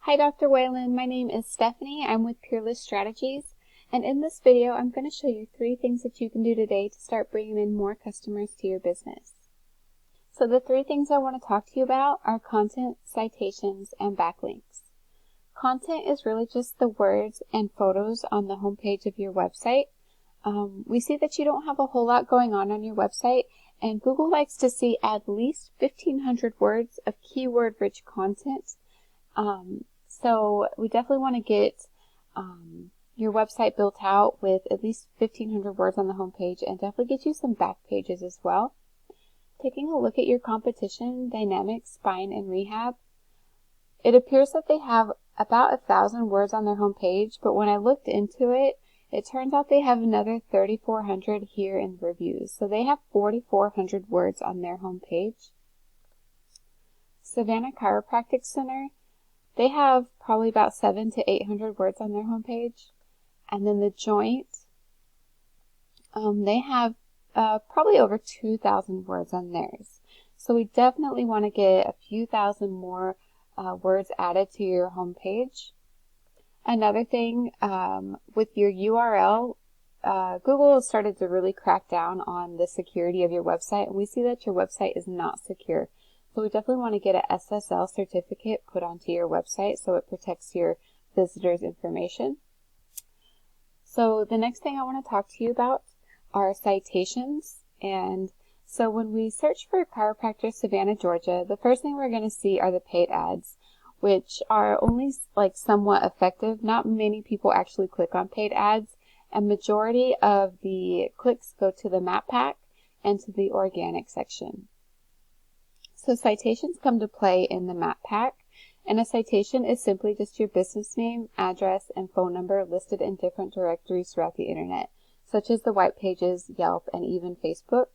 Hi, Dr. Whelan. My name is Stephanie. I'm with Peerless Strategies, and in this video, I'm going to show you 3 things that you can do today to start bringing in more customers to your business. So the 3 things I want to talk to you about are content, citations, and backlinks. Content is really just the words and photos on the homepage of your website. We see that you don't have a whole lot going on your website, and Google likes to see at least 1,500 words of keyword-rich content. So we definitely want to get your website built out with at least 1,500 words on the homepage, and definitely get you some back pages as well. Taking a look at your competition, Dynamic, Spine, and Rehab, it appears that they have about 1,000 words on their homepage, but when I looked into it, it turns out they have another 3,400 here in the reviews. So they have 4,400 words on their homepage. Savannah Chiropractic Center, they have probably about 700 to 800 words on their homepage. And then the Joint, they have probably over 2,000 words on theirs. So we definitely want to get a few thousand more words added to your homepage. Another thing, with your URL, Google has started to really crack down on the security of your website, and we see that your website is not secure. So we definitely want to get an SSL certificate put onto your website so it protects your visitors' information. So the next thing I want to talk to you about are citations. And so when we search for chiropractor Savannah, Georgia, the first thing we're going to see are the paid ads, which are only somewhat effective. Not many people actually click on paid ads, and majority of the clicks go to the map pack and to the organic section. So citations come to play in the map pack, and a citation is simply just your business name, address, and phone number listed in different directories throughout the internet, such as the white pages, Yelp, and even Facebook.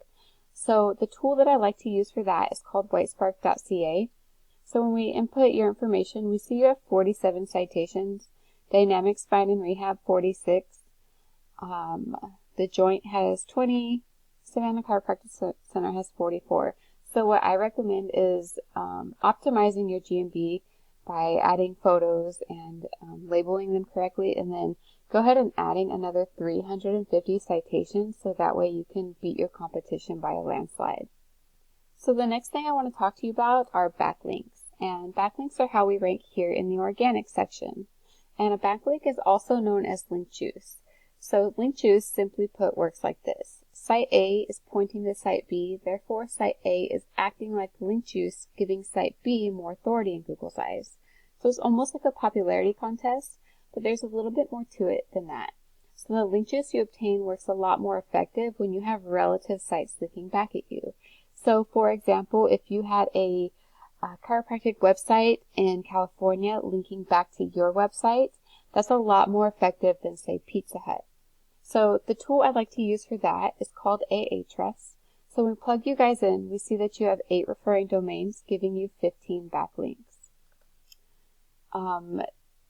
So the tool that I like to use for that is called whitespark.ca. So when we input your information, we see you have 47 citations, Dynamic, Spine, and Rehab 46, the Joint has 20, Savannah Chiropractic Center has 44. So what I recommend is optimizing your GMB by adding photos and labeling them correctly, and then go ahead and adding another 350 citations so that way you can beat your competition by a landslide. So the next thing I want to talk to you about are backlinks, and backlinks are how we rank here in the organic section. And a backlink is also known as link juice. So link juice, simply put, works like this. Site A is pointing to Site B, therefore Site A is acting like link juice, giving Site B more authority in Google's eyes. So it's almost like a popularity contest, but there's a little bit more to it than that. So the link juice you obtain works a lot more effective when you have relative sites linking back at you. So for example, if you had a chiropractic website in California linking back to your website, that's a lot more effective than, say, Pizza Hut. So the tool I like to use for that is called Ahrefs. So when we plug you guys in, we see that you have 8 referring domains, giving you 15 backlinks.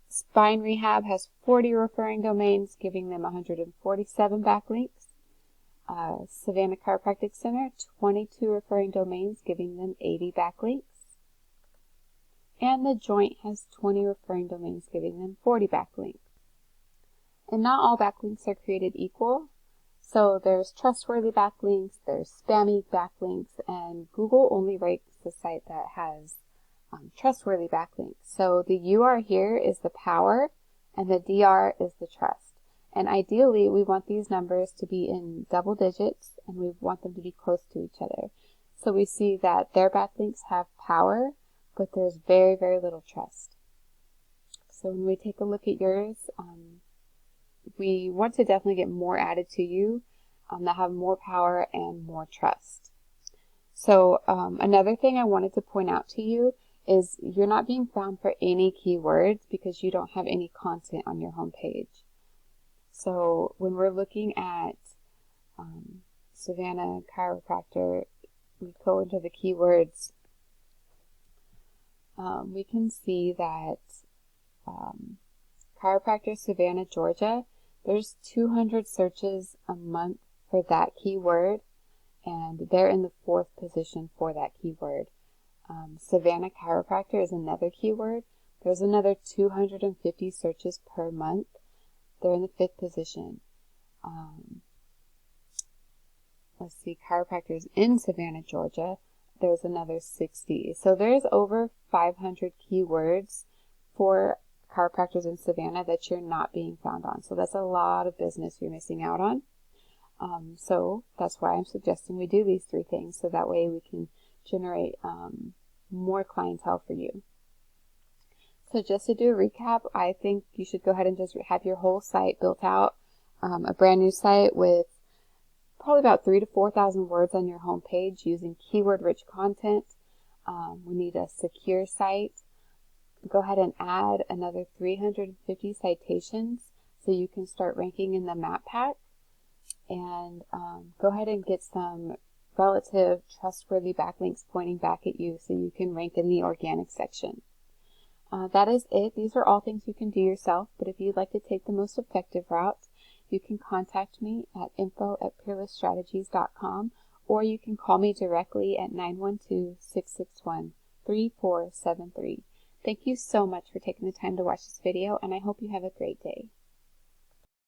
Spine Rehab has 40 referring domains, giving them 147 backlinks. Savannah Chiropractic Center, 22 referring domains, giving them 80 backlinks. And the Joint has 20 referring domains, giving them 40 backlinks. And not all backlinks are created equal. So there's trustworthy backlinks, there's spammy backlinks, and Google only ranks the site that has trustworthy backlinks. So the UR here is the power, and the DR is the trust. And ideally, we want these numbers to be in double digits, and we want them to be close to each other. So we see that their backlinks have power, but there's very, very little trust. So when we take a look at yours, we want to definitely get more added to you that have more power and more trust. So another thing I wanted to point out to you is you're not being found for any keywords because you don't have any content on your homepage. So when we're looking at Savannah Chiropractor, we go into the keywords, we can see that Chiropractor Savannah, Georgia, there's 200 searches a month for that keyword, and they're in the 4th position for that keyword. Savannah Chiropractor is another keyword. There's another 250 searches per month. They're in the 5th position. Let's see, chiropractors in Savannah, Georgia. There's another 60. So there's over 500 keywords for chiropractors in Savannah that you're not being found on. So that's a lot of business you're missing out on. So that's why I'm suggesting we do these 3 things, so that way we can generate more clientele for you. So just to do a recap, I think you should go ahead and just have your whole site built out, a brand new site with probably about 3,000 to 4,000 words on your home page using keyword-rich content. We need a secure site. Go ahead and add another 350 citations so you can start ranking in the map pack. And go ahead and get some relative trustworthy backlinks pointing back at you so you can rank in the organic section. That is it. These are all things you can do yourself, but if you'd like to take the most effective route, you can contact me at info@peerlessstrategies.com, or you can call me directly at 912-661-3473. Thank you so much for taking the time to watch this video, and I hope you have a great day.